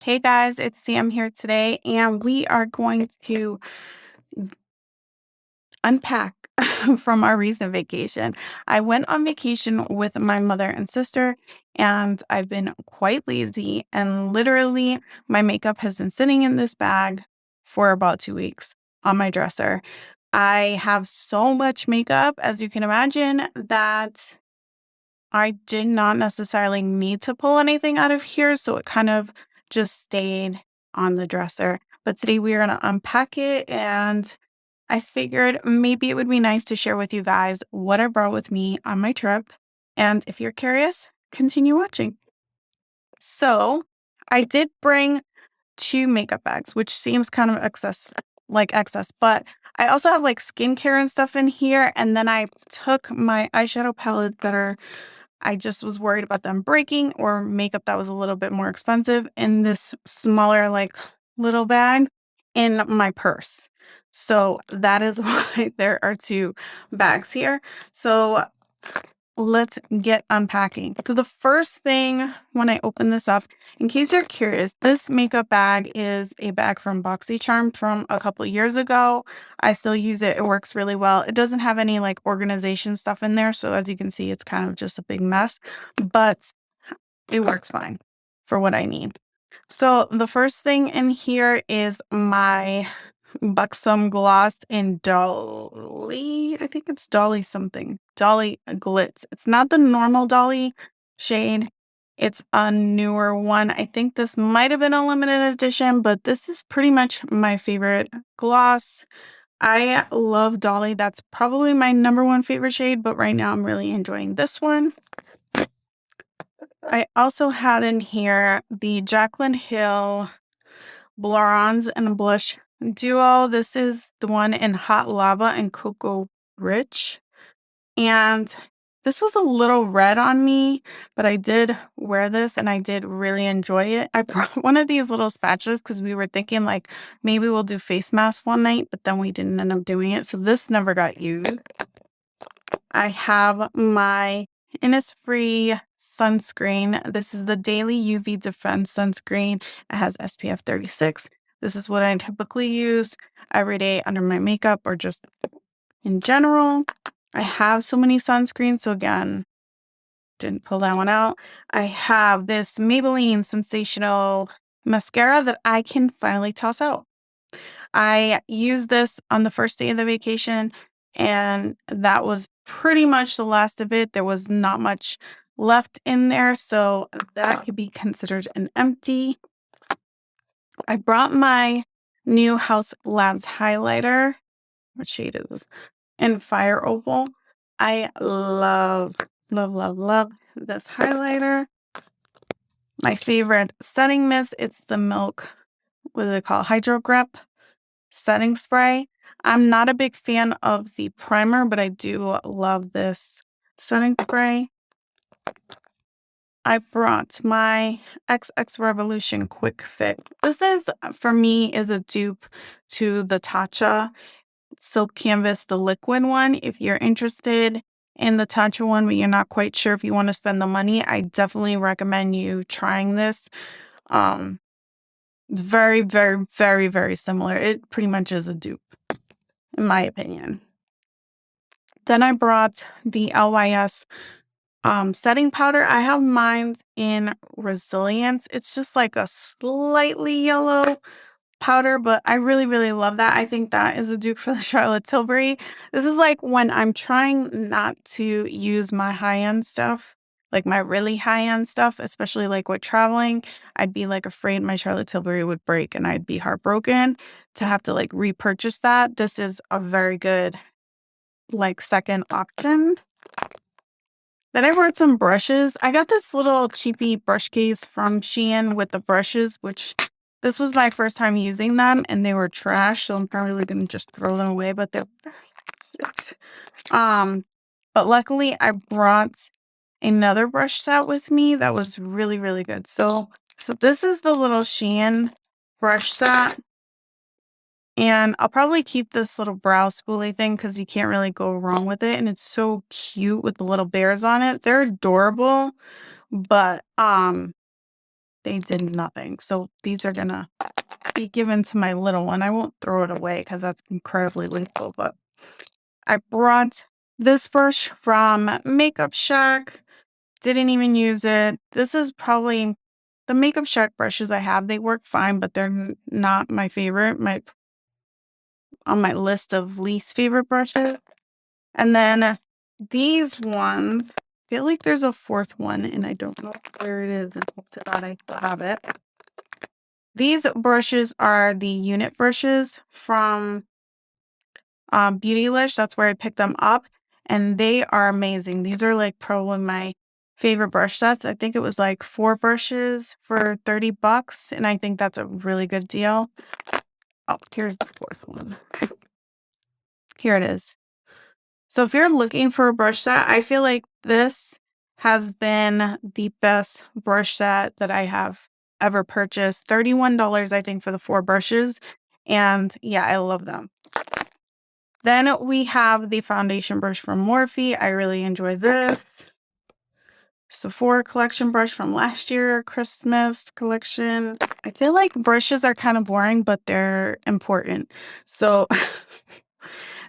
Hey guys, it's Sam here today, and we are going to unpack from our recent vacation. I went on vacation with my mother and sister, and I've been quite lazy, and literally, my makeup has been sitting in this bag for about 2 weeks on my dresser. I have so much makeup, as you can imagine, that I did not necessarily need to pull anything out of here, so it kind of just stayed on the dresser. But today we are going to unpack it, and I figured maybe it would be nice to share with you guys what I brought with me on my trip. And if you're curious, continue watching. So I did bring two makeup bags, which seems kind of excess, but I also have like skincare and stuff in here. And then I took my eyeshadow palette that I just was worried about them breaking or makeup that was a little bit more expensive in this smaller, like little bag in my purse. So that is why there are two bags here. So let's get unpacking. So the first thing when I open this up, in case you're curious, this makeup bag is a bag from BoxyCharm from a couple years ago. I still use it. It works really well. It doesn't have any like organization stuff in there. So as you can see, it's kind of just a big mess, but it works fine for what I need. So the first thing in here is my Buxom gloss in Dolly. I think it's Dolly something. Dolly Glitz. It's not the normal Dolly shade. It's a newer one. I think this might have been a limited edition, but this is pretty much my favorite gloss. I love Dolly. That's probably my number one favorite shade, but right now I'm really enjoying this one. I also had in here the Jaclyn Hill Bronze and Blush Duo. This is the one in Hot Lava and Cocoa Rich. And this was a little red on me, but I did wear this and I did really enjoy it. I brought one of these little spatulas because we were thinking like maybe we'll do face masks one night, but then we didn't end up doing it. So this never got used. I have my Innisfree sunscreen. This is the Daily UV Defense sunscreen. It has SPF 36. This is what I typically use every day under my makeup or just in general. I have so many sunscreens, so again, didn't pull that one out. I have this Maybelline Sensational mascara that I can finally toss out. I used this on the first day of the vacation, and that was pretty much the last of it. There was not much left in there, so that could be considered an empty. I brought my new House Labs highlighter. What shade is this? In Fire Opal. I love, love, love, love this highlighter. My favorite setting mist, it's the Milk, what do they call it? Hydro Grip setting spray. I'm not a big fan of the primer, but I do love this setting spray. I brought my XX Revolution Quick Fit. This is, for me, is a dupe to the Tatcha Silk Canvas, the liquid one. If you're interested in the Tatcha one, but you're not quite sure if you want to spend the money, I definitely recommend you trying this. It's very, very, very, very similar. It pretty much is a dupe, in my opinion. Then I brought the LYS setting powder. I have mine in Resilience. It's just like a slightly yellow powder, but I really, really love that. I think that is a dupe for the Charlotte Tilbury. This is like when I'm trying not to use my high-end stuff, like my really high-end stuff, especially like with traveling. I'd be like afraid my Charlotte Tilbury would break and I'd be heartbroken to have to like repurchase that. This is a very good like second option. Then I brought some brushes. I got this little cheapy brush case from Shein with the brushes, which this was my first time using them and they were trash, so I'm probably gonna just throw them away, but they're very cute. But luckily I brought another brush set with me that was really, really good. So this is the little Shein brush set. And I'll probably keep this little brow spoolie thing because you can't really go wrong with it. And it's so cute with the little bears on it. They're adorable, but they did nothing. So these are gonna be given to my little one. I won't throw it away because that's incredibly lethal, but I brought this brush from Makeup Shack. Didn't even use it. This is probably the Makeup Shack brushes I have. They work fine, but they're not my favorite. On my list of least favorite brushes. And then these ones, I feel like there's a fourth one, and I don't know where it is. And hope to God I still have it. These brushes are the unit brushes from Beautylish. That's where I picked them up, and they are amazing. These are like probably my favorite brush sets. I think it was like 4 brushes for $30, and I think that's a really good deal. Oh, here's the fourth one. Here it is. So if you're looking for a brush set, I feel like this has been the best brush set that I have ever purchased. $31, I think, for the 4 brushes. And yeah, I love them. Then we have the foundation brush from Morphe. I really enjoy this. Sephora collection brush from last year, Christmas collection. I feel like brushes are kind of boring, but they're important. So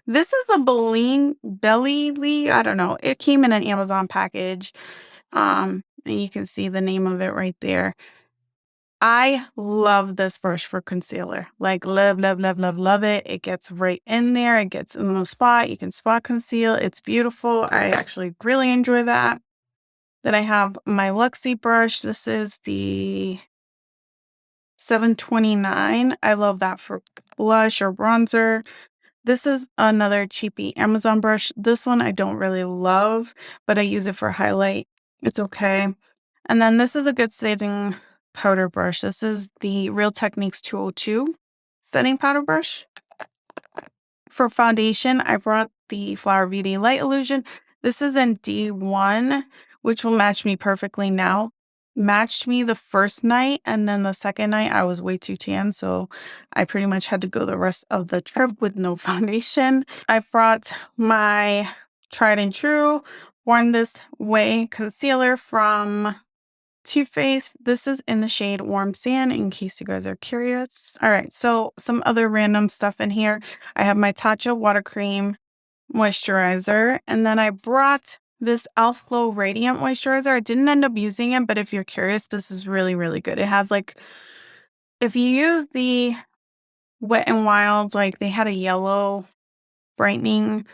this is a Belly. I don't know. It came in an Amazon package. And you can see the name of it right there. I love this brush for concealer. Like love, love, love, love, love it. It gets right in there. It gets in the spot. You can spot conceal. It's beautiful. I actually really enjoy that. Then I have my Luxie brush. This is the 729. I love that for blush or bronzer. This is another cheapy Amazon brush. This one I don't really love, but I use it for highlight. It's okay. And then this is a good setting powder brush. This is the Real Techniques 202 setting powder brush. For foundation, I brought the Flower Beauty Light Illusion. This is in D1, which will match me perfectly now. Matched me the first night, and then the second night I was way too tan, so I pretty much had to go the rest of the trip with no foundation. I brought my tried and true Born This Way concealer from Too Faced. This is in the shade Warm Sand, in case you guys are curious. All right, so some other random stuff in here. I have my Tatcha water cream moisturizer, and then I brought this e.l.f. Glow Radiant Moisturizer. I didn't end up using it, but if you're curious, this is really, really good. It has like, if you use the Wet n Wild, like they had a yellow brightening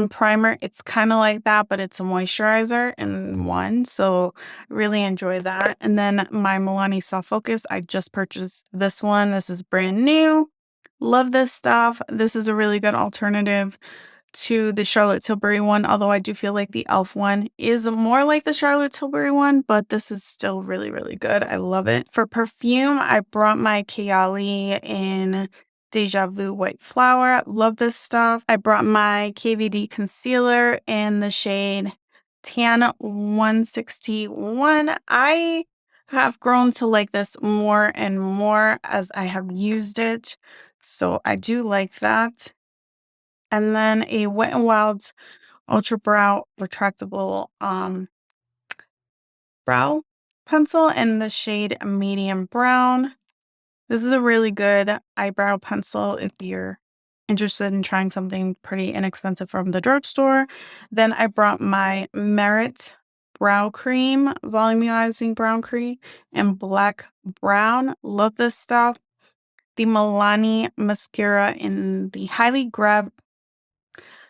primer. It's kind of like that, but it's a moisturizer in one. So really enjoy that. And then my Milani Soft Focus, I just purchased this one. This is brand new. Love this stuff. This is a really good alternative to the Charlotte Tilbury one, although I do feel like the e.l.f. one is more like the Charlotte Tilbury one, but this is still really, really good. I love it. For perfume, I brought my Kayali in Deja Vu White Flower. Love this stuff. I brought my KVD concealer in the shade Tan 161. I have grown to like this more and more as I have used it, so I do like that. And then a Wet n Wild Ultra Brow Retractable brow pencil in the shade Medium Brown. This is a really good eyebrow pencil if you're interested in trying something pretty inexpensive from the drugstore. Then I brought my Merit Brow Cream, Volumizing Brow Cream in Black Brown. Love this stuff. The Milani Mascara in the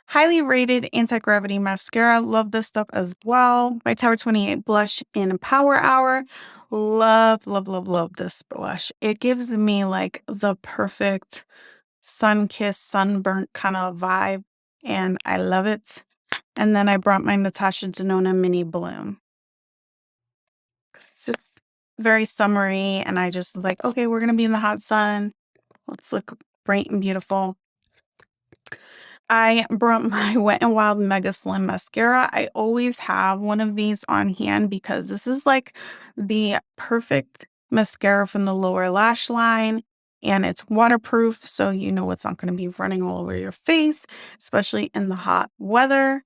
highly rated anti-gravity mascara. Love this stuff as well. My Tower 28 blush in Power Hour. Love, love, love, love this blush. It gives me like the perfect sun-kissed, sunburnt kind of vibe, and I love it. And then I brought my Natasha Denona Mini Bloom. It's just very summery, and I just was like, okay, we're going to be in the hot sun. Let's look bright and beautiful. I brought my Wet n Wild Mega Slim Mascara. I always have one of these on hand because this is like the perfect mascara from the lower lash line, and it's waterproof, so you know it's not going to be running all over your face, especially in the hot weather.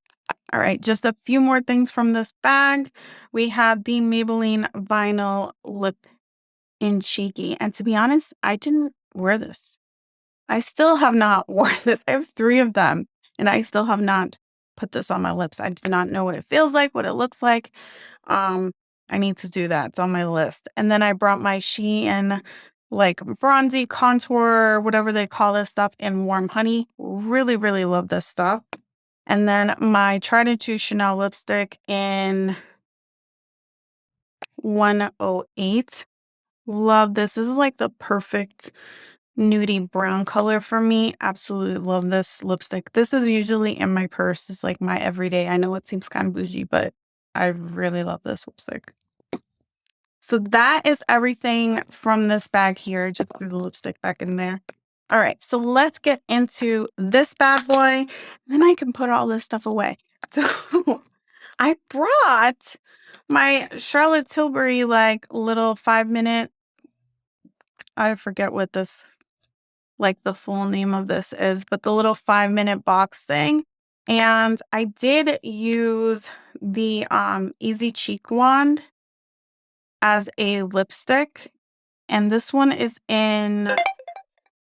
All right, just a few more things from this bag. We had the Maybelline Vinyl Lip in Cheeky. And to be honest, I didn't wear this. I still have not worn this. I have 3 of them, and I still have not put this on my lips. I do not know what it feels like, what it looks like. Um, I need to do that. It's on my list. And then I brought my Shein, like, bronzy contour, whatever they call this stuff, in Warm Honey. Really, really love this stuff. And then my tried and true Chanel lipstick in 108. Love this. This is like the perfect nudie brown color for me. Absolutely love this lipstick. This is usually in my purse. It's like my everyday. I know it seems kind of bougie, but I really love this lipstick. So that is everything from this bag here. Just threw the lipstick back in there. All right, so let's get into this bad boy. Then I can put all this stuff away. So I brought my Charlotte Tilbury like little 5-minute, I forget what this, like the full name of this is, but the little 5-minute box thing. And I did use the Easy Cheek Wand as a lipstick. And this one is in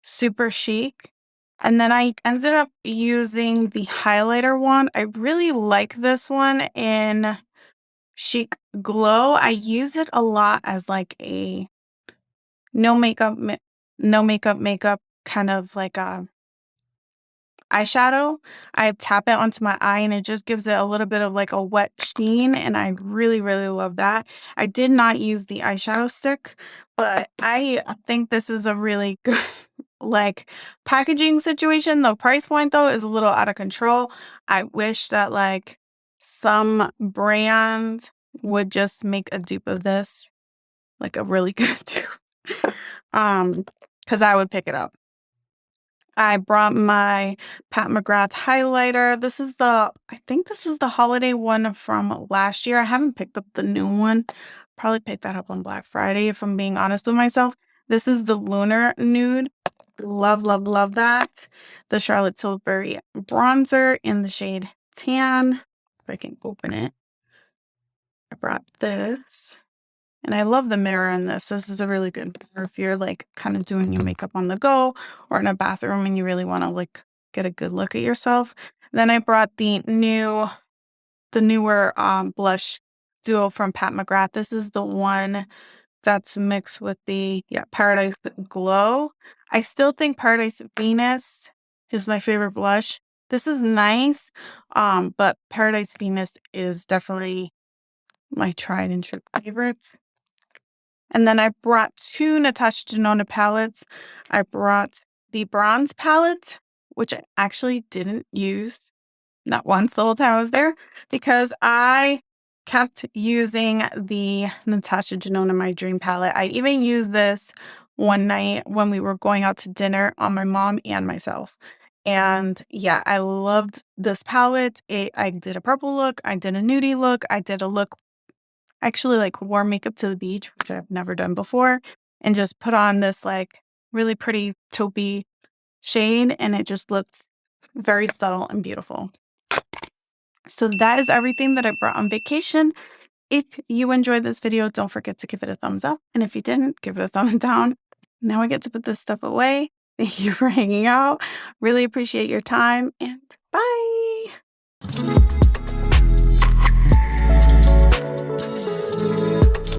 Super Chic. And then I ended up using the highlighter one. I really like this one in Chic Glow. I use it a lot as like a no makeup, makeup kind of like a eyeshadow. I tap it onto my eye and it just gives it a little bit of like a wet sheen. And I really, really love that. I did not use the eyeshadow stick, but I think this is a really good like packaging situation. The price point though is a little out of control. I wish that like some brand would just make a dupe of this, like a really good dupe. Because I would pick it up. I brought my Pat McGrath highlighter. I think this was the holiday one from last year. I haven't picked up the new one. Probably picked that up on Black Friday, if I'm being honest with myself. This is the Lunar Nude. Love, love, love that. The Charlotte Tilbury bronzer in the shade Tan. If I can open it. I brought this. And I love the mirror in this. This is a really good mirror if you're like kind of doing your makeup on the go or in a bathroom and you really want to like get a good look at yourself. Then I brought the newer blush duo from Pat McGrath. This is the one that's mixed with the Paradise Glow. I still think Paradise Venus is my favorite blush. This is nice, but Paradise Venus is definitely my tried and true favorites. And then I brought 2 Natasha Denona palettes. I brought the bronze palette, which I actually didn't use not once the whole time I was there because I kept using the Natasha Denona My Dream palette. I even used this one night when we were going out to dinner on my mom and myself. And yeah, I loved this palette. I did a purple look. I did a nudie look. I did a look actually like wore makeup to the beach, which I've never done before, and just put on this like really pretty taupey shade, and it just looked very subtle and beautiful. So that is everything that I brought on vacation. If you enjoyed this video, don't forget to give it a thumbs up. And if you didn't, give it a thumbs down. Now I get to put this stuff away. Thank you for hanging out. Really appreciate your time, and bye.